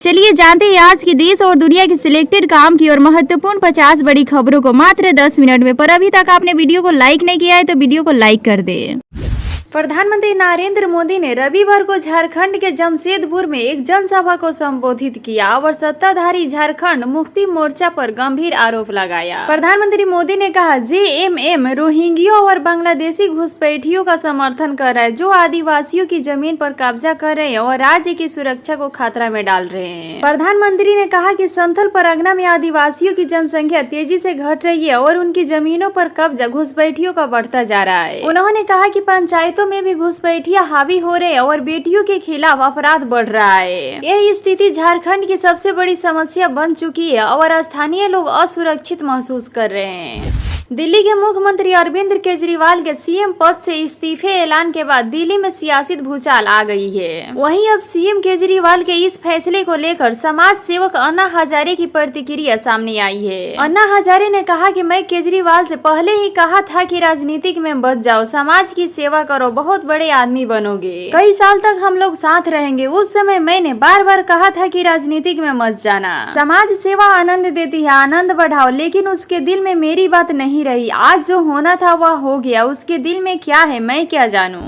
चलिए जानते हैं आज की देश और दुनिया की सिलेक्टेड काम की और महत्वपूर्ण 50 बड़ी खबरों को मात्र 10 मिनट में। पर अभी तक आपने वीडियो को लाइक नहीं किया है तो वीडियो को लाइक कर दे। प्रधानमंत्री नरेंद्र मोदी ने रविवार को झारखंड के जमशेदपुर में एक जनसभा को संबोधित किया और सत्ताधारी झारखंड मुक्ति मोर्चा पर गंभीर आरोप लगाया। प्रधानमंत्री मोदी ने कहा, जेएमएम रोहिंग्यों और बांग्लादेशी घुसपैठियों का समर्थन कर रहा है जो आदिवासियों की जमीन पर कब्जा कर रहे हैं और राज्य की सुरक्षा को खतरा में डाल रहे हैं। प्रधानमंत्री ने कहा कि संथल परगना में आदिवासियों की जनसंख्या तेजी से घट रही है और उनकी जमीनों पर कब्जा घुसपैठियों का बढ़ता जा रहा है। उन्होंने कहा कि पंचायतों में भी घुसपैठिया हावी हो रहे हैं और बेटियों के खिलाफ अपराध बढ़ रहा है। यह स्थिति झारखंड की सबसे बड़ी समस्या बन चुकी है और स्थानीय लोग असुरक्षित महसूस कर रहे हैं। दिल्ली के मुख्यमंत्री अरविंद केजरीवाल के सीएम पद से इस्तीफे ऐलान के बाद दिल्ली में सियासी भूचाल आ गई है। वहीं अब सीएम केजरीवाल के इस फैसले को लेकर समाज सेवक अन्ना हजारे की प्रतिक्रिया सामने आई है। अन्ना हजारे ने कहा कि मैं केजरीवाल से पहले ही कहा था कि राजनीतिक में बच जाओ, समाज की सेवा करो, बहुत बड़े आदमी बनोगे, कई साल तक हम लोग साथ रहेंगे। उस समय मैंने बार बार कहा था कि राजनीतिक में मत जाना, समाज सेवा आनंद देती है, आनंद बढ़ाओ, लेकिन उसके दिल में मेरी बात नहीं रही। आज जो होना था वह हो गया, उसके दिल में क्या है मैं क्या जानूं।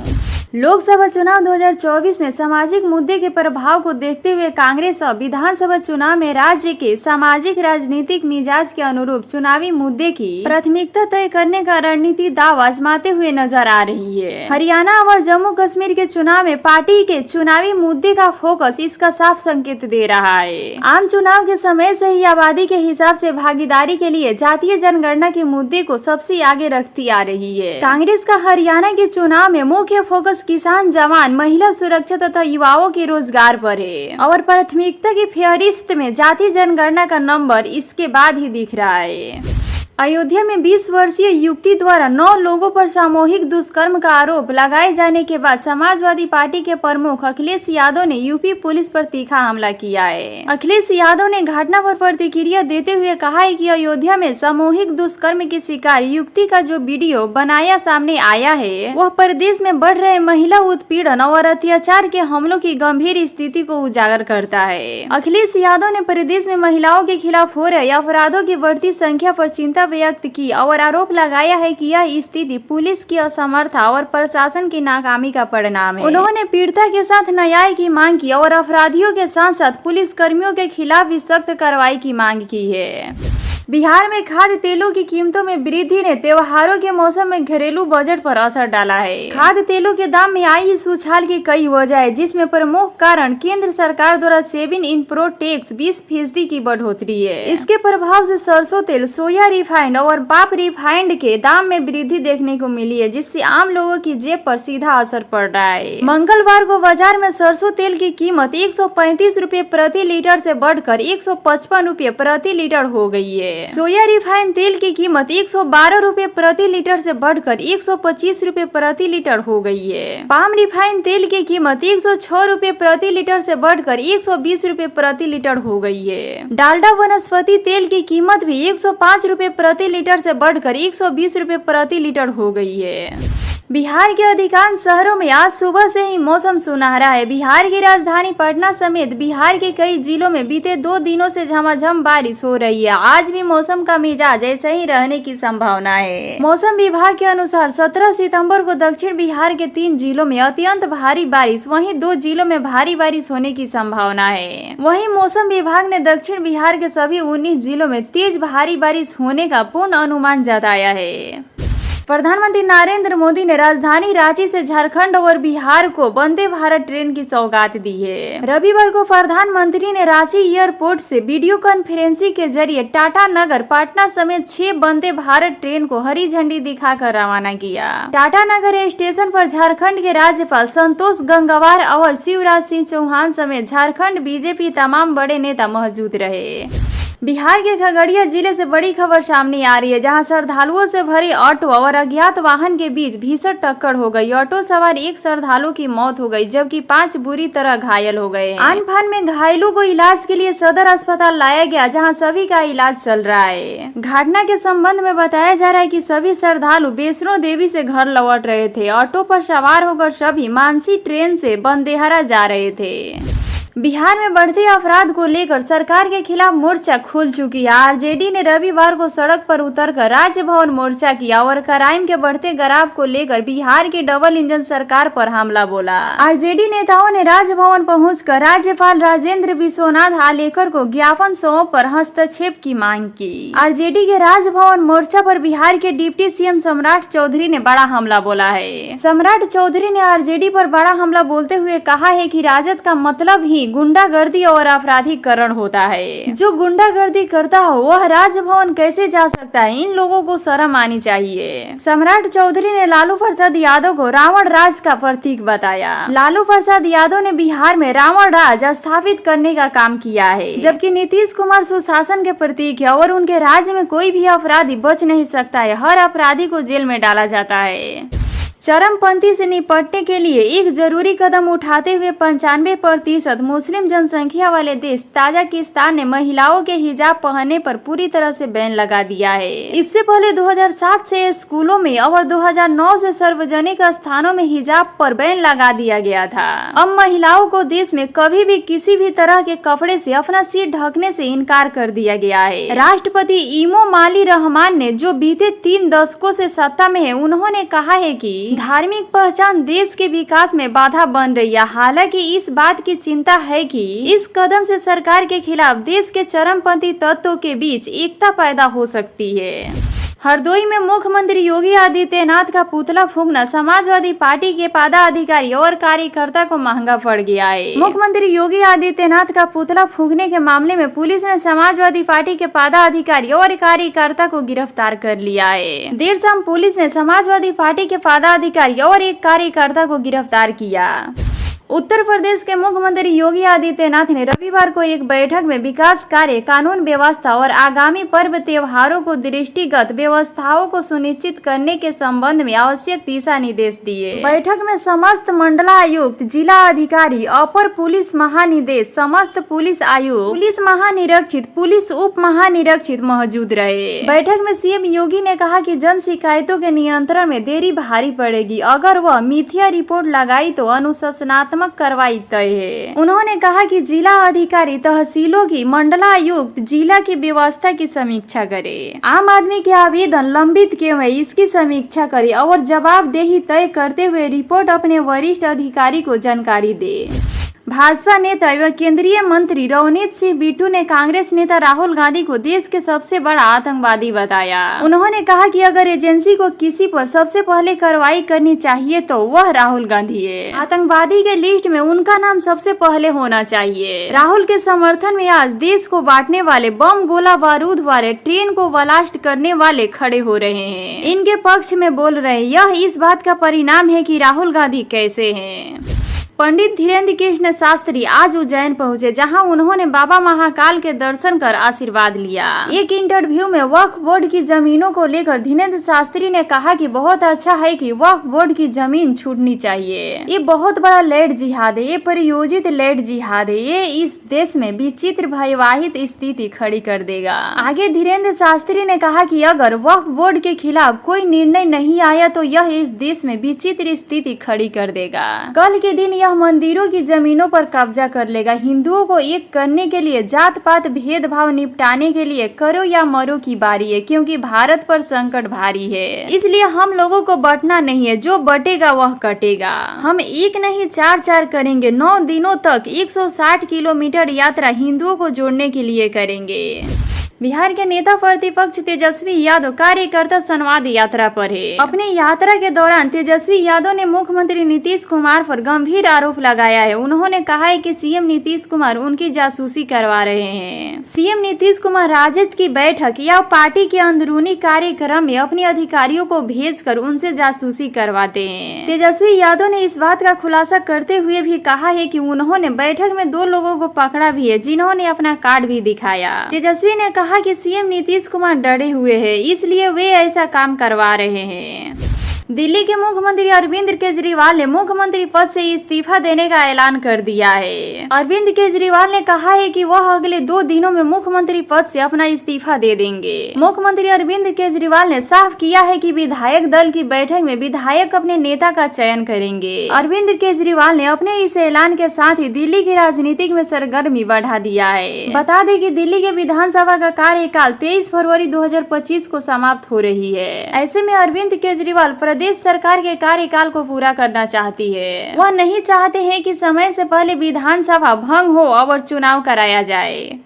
लोकसभा चुनाव 2024 में सामाजिक मुद्दे के प्रभाव को देखते हुए कांग्रेस अब विधानसभा चुनाव में राज्य के सामाजिक राजनीतिक मिजाज के अनुरूप चुनावी मुद्दे की प्राथमिकता तय करने का रणनीति दाव आजमाते हुए नजर आ रही है। हरियाणा और जम्मू कश्मीर के चुनाव में पार्टी के चुनावी मुद्दे का फोकस इसका साफ संकेत दे रहा है। आम चुनाव के समय से ही आबादी के हिसाब से भागीदारी के लिए जातीय जनगणना के मुद्दे को सबसे आगे रखती आ रही है। कांग्रेस का हरियाणा के चुनाव में मुख्य फोकस किसान, जवान, महिला सुरक्षा तथा युवाओं के रोजगार पर है और प्राथमिकता की फेहरिस्त में जातीय जनगणना का नंबर इसके बाद ही दिख रहा है। अयोध्या में 20 वर्षीय युवती द्वारा 9 लोगों पर सामूहिक दुष्कर्म का आरोप लगाए जाने के बाद समाजवादी पार्टी के प्रमुख अखिलेश यादव ने यूपी पुलिस पर तीखा हमला किया है। अखिलेश यादव ने घटना पर प्रतिक्रिया देते हुए कहा है कि अयोध्या में सामूहिक दुष्कर्म की शिकार युवती का जो वीडियो बनाया सामने आया है वह प्रदेश में बढ़ रहे महिला उत्पीड़न और अत्याचार के हमलों की गंभीर स्थिति को उजागर करता है। अखिलेश यादव ने प्रदेश में महिलाओं के खिलाफ हो रहे अपराधों की बढ़ती संख्या पर चिंता व्यक्त की और आरोप लगाया है कि यह स्थिति पुलिस की असमर्थता और प्रशासन की नाकामी का परिणाम है। उन्होंने पीड़िता के साथ न्याय की मांग की और अपराधियों के साथ साथ पुलिस कर्मियों के खिलाफ भी सख्त कार्रवाई की मांग की है। बिहार में खाद्य तेलों की कीमतों में वृद्धि ने त्योहारों के मौसम में घरेलू बजट पर असर डाला है। खाद्य तेलों के दाम में आई इस उछाल की कई वजह है, जिसमें प्रमुख कारण केंद्र सरकार द्वारा सेविंग इम्पोर्ट टैक्स 20% की बढ़ोतरी है। इसके प्रभाव से सरसों तेल, सोया रिफाइंड और पाप रिफाइंड के दाम में वृद्धि देखने को मिली है, जिससे आम लोगों की जेब पर सीधा असर पड़ रहा है। मंगलवार को बाजार में सरसों तेल की कीमत 135 रुपए प्रति लीटर से बढ़कर 155 रुपए प्रति लीटर हो गई है। सोया रिफाइंड तेल की कीमत 112 रुपए प्रति लीटर से बढ़कर 125 रुपए प्रति लीटर हो गई है। पाम रिफाइंड तेल की कीमत 106 रुपए प्रति लीटर से बढ़कर 120 रुपए प्रति लीटर हो गई है। डालडा वनस्पति तेल की कीमत भी 105 रुपए प्रति लीटर से बढ़कर 120 रुपए प्रति लीटर हो गई है। बिहार के अधिकांश शहरों में आज सुबह से ही मौसम सुनहरा है। बिहार की राजधानी पटना समेत बिहार के कई जिलों में बीते 2 दिनों से झमाझम बारिश हो रही है। आज भी मौसम का मिजाज ऐसे ही रहने की संभावना है। मौसम विभाग के अनुसार 17 सितंबर को दक्षिण बिहार के 3 जिलों में अत्यंत भारी बारिश, वहीं 2 जिलों में भारी बारिश होने की संभावना है। वहीं मौसम विभाग ने दक्षिण बिहार के सभी 19 जिलों में तेज भारी बारिश होने का पूर्ण अनुमान जताया है। प्रधानमंत्री नरेंद्र मोदी ने राजधानी रांची से झारखंड और बिहार को वंदे भारत ट्रेन की सौगात दी है। रविवार को प्रधानमंत्री ने रांची एयरपोर्ट से वीडियो कॉन्फ्रेंसिंग के जरिए टाटा नगर, पटना समेत 6 वंदे भारत ट्रेन को हरी झंडी दिखाकर रवाना किया। टाटा नगर स्टेशन पर झारखंड के राज्यपाल संतोष गंगवार और शिवराज सिंह चौहान समेत झारखंड बीजेपी तमाम बड़े नेता मौजूद रहे। बिहार के खगड़िया जिले से बड़ी खबर सामने आ रही है, जहां श्रद्धालुओं से भरे ऑटो और अज्ञात वाहन के बीच भीषण टक्कर हो गई। ऑटो सवार एक श्रद्धालु की मौत हो गई, जबकि 5 बुरी तरह घायल हो गए। आन-फान में घायलों को इलाज के लिए सदर अस्पताल लाया गया, जहां सभी का इलाज चल रहा है। घटना के संबंध में बताया जा रहा है कि सभी श्रद्धालु वैष्णो देवी से घर लौट रहे थे। ऑटो पर सवार होकर सभी मानसी ट्रेन से बंदेहरा जा रहे थे। बिहार में बढ़ते अपराध को लेकर सरकार के खिलाफ मोर्चा खुल चुकी है। आरजेडी ने रविवार को सड़क पर उतरकर राज्य भवन मोर्चा किया और क्राइम के बढ़ते ग्राफ को लेकर बिहार की डबल इंजन सरकार पर हमला बोला। आरजेडी नेताओं ने राजभवन पहुंचकर राज्यपाल राजेंद्र विश्वनाथ आलेकर को ज्ञापन सौंप पर हस्तक्षेप की मांग की। आरजेडी के राजभवन मोर्चा पर बिहार के डिप्टी सीएम सम्राट चौधरी ने बड़ा हमला बोला है। सम्राट चौधरी ने आरजेडी पर बड़ा हमला बोलते हुए कहा है कि राजद का मतलब ही गुंडागर्दी और अपराधीकरण होता है। जो गुंडागर्दी करता हो वह राजभवन कैसे जा सकता है? इन लोगों को शर्म आनी चाहिए। सम्राट चौधरी ने लालू प्रसाद यादव को रावण राज का प्रतीक बताया। लालू प्रसाद यादव ने बिहार में रावण राज स्थापित करने का काम किया है, जबकि नीतीश कुमार सुशासन के प्रतीक है और उनके राज्य में कोई भी अपराधी बच नहीं सकता है। हर अपराधी को जेल में डाला जाता है। चरमपंथी से निपटने के लिए एक जरूरी कदम उठाते हुए 95% मुस्लिम जनसंख्या वाले देश ताजिकिस्तान ने महिलाओं के हिजाब पहनने पर पूरी तरह से बैन लगा दिया है। इससे पहले 2007 से स्कूलों में और 2009 से सार्वजनिक स्थानों में हिजाब पर बैन लगा दिया गया था। अब महिलाओं को देश में कभी भी किसी भी तरह के कपड़े से अपना सिर ढकने से इनकार कर दिया गया है। राष्ट्रपति इमोमाली रहमान ने जो बीते 3 दशकों से सत्ता में है, उन्होंने कहा है कि धार्मिक पहचान देश के विकास में बाधा बन रही है। हालांकि इस बात की चिंता है कि इस कदम से सरकार के खिलाफ देश के चरमपंथी तत्वों के बीच एकता पैदा हो सकती है। हरदोई में मुख्यमंत्री योगी आदित्यनाथ का पुतला फूंकना समाजवादी पार्टी के पदाधिकारी और कार्यकर्ता को महंगा पड़ गया है। मुख्यमंत्री योगी आदित्यनाथ का पुतला फूंकने के मामले में पुलिस ने समाजवादी पार्टी के पदाधिकारी और कार्यकर्ता को गिरफ्तार कर लिया है। देर शाम पुलिस ने समाजवादी पार्टी के पदाधिकारी और एक कार्यकर्ता को गिरफ्तार किया। उत्तर प्रदेश के मुख्यमंत्री योगी आदित्यनाथ ने रविवार को एक बैठक में विकास कार्य, कानून व्यवस्था और आगामी पर्व त्योहारों को दृष्टिगत व्यवस्थाओं को सुनिश्चित करने के संबंध में आवश्यक दिशा निर्देश दिए। बैठक में समस्त मंडलायुक्त, जिला अधिकारी, अपर पुलिस महानिदेश, समस्त पुलिस आयुक्त, पुलिस महानिरीक्षक, पुलिस उप महानिरीक्षक मौजूद रहे। बैठक में सीएम योगी ने कहा कि जन शिकायतों के नियंत्रण में देरी भारी पड़ेगी। अगर वह मिथ्या रिपोर्ट लगाई तो अनुशासनात्मक कार्रवाई तय है। उन्होंने कहा कि जिला अधिकारी तहसीलों की, मंडलायुक्त जिला की व्यवस्था की समीक्षा करे। आम आदमी के आवेदन लंबित क्यों है, इसकी समीक्षा करे और जवाबदेही तय करते हुए रिपोर्ट अपने वरिष्ठ अधिकारी को जानकारी दे। भाजपा नेता एवं केंद्रीय मंत्री रवनीत सिंह बिट्टू ने कांग्रेस नेता राहुल गांधी को देश के सबसे बड़ा आतंकवादी बताया। उन्होंने कहा कि अगर एजेंसी को किसी पर सबसे पहले कार्रवाई करनी चाहिए तो वह राहुल गांधी है। आतंकवादी के लिस्ट में उनका नाम सबसे पहले होना चाहिए। राहुल के समर्थन में आज देश को बांटने वाले, बम गोला बारूद वाले, ट्रेन को ब्लास्ट करने वाले खड़े हो रहे हैं। इनके पक्ष में बोल रहे हैं। यह इस बात का परिणाम है कि राहुल गांधी कैसे हैं। पंडित धीरेन्द्र कृष्ण शास्त्री आज उज्जैन पहुंचे, जहां उन्होंने बाबा महाकाल के दर्शन कर आशीर्वाद लिया। एक इंटरव्यू में वक्फ बोर्ड की जमीनों को लेकर धीरेन्द्र शास्त्री ने कहा कि बहुत अच्छा है कि वक्फ बोर्ड की जमीन छूटनी चाहिए। ये बहुत बड़ा लैंड जिहाद है, ये परियोजित लैंड जिहाद है। ये इस देश में विचित्र भयवाहित स्थिति खड़ी कर देगा। आगे धीरेन्द्र शास्त्री ने कहा कि अगर वक्फ बोर्ड के खिलाफ कोई निर्णय नहीं आया तो यह इस देश में विचित्र स्थिति खड़ी कर देगा। कल के दिन यह मंदिरों की जमीनों पर कब्जा कर लेगा। हिंदुओं को एक करने के लिए, जात पात भेदभाव निपटाने के लिए करो या मरो की बारी है, क्योंकि भारत पर संकट भारी है। इसलिए हम लोगों को बंटना नहीं है, जो बटेगा वह कटेगा। हम एक नहीं 4 करेंगे। 9 दिनों तक 160 किलोमीटर यात्रा हिंदुओं को जोड़ने के लिए करेंगे। बिहार के नेता प्रतिपक्ष तेजस्वी यादव कार्यकर्ता संवाद यात्रा पर है। अपनी यात्रा के दौरान तेजस्वी यादव ने मुख्यमंत्री नीतीश कुमार पर गंभीर आरोप लगाया है। उन्होंने कहा है कि सीएम नीतीश कुमार उनकी जासूसी करवा रहे हैं। सीएम नीतीश कुमार राजद की बैठक या पार्टी के अंदरूनी कार्यक्रम में अपने अधिकारियों को भेजकर उनसे जासूसी करवाते हैं। तेजस्वी यादव ने इस बात का खुलासा करते हुए भी कहा है कि उन्होंने बैठक में 2 लोगों को पकड़ा भी है, जिन्होंने अपना कार्ड भी दिखाया। तेजस्वी ने कहा कि सीएम नीतीश कुमार डरे हुए हैं, इसलिए वे ऐसा काम करवा रहे हैं। दिल्ली के मुख्यमंत्री अरविंद केजरीवाल ने मुख्यमंत्री पद से इस्तीफा देने का ऐलान कर दिया है। अरविंद केजरीवाल ने कहा है कि वह अगले 2 दिनों में मुख्यमंत्री पद से अपना इस्तीफा दे देंगे। मुख्यमंत्री अरविंद केजरीवाल ने साफ किया है कि विधायक दल की बैठक में विधायक अपने नेता का चयन करेंगे। अरविंद केजरीवाल ने अपने इस ऐलान के साथ ही दिल्ली की राजनीति में सरगर्मी बढ़ा दिया है। बता दें कि दिल्ली के विधानसभा का कार्यकाल 23 फरवरी 2025 को समाप्त हो रही है। ऐसे में अरविंद केजरीवाल प्रदेश सरकार के कार्यकाल को पूरा करना चाहती है। वह नहीं चाहते हैं कि समय से पहले विधानसभा भंग हो और चुनाव कराया जाए।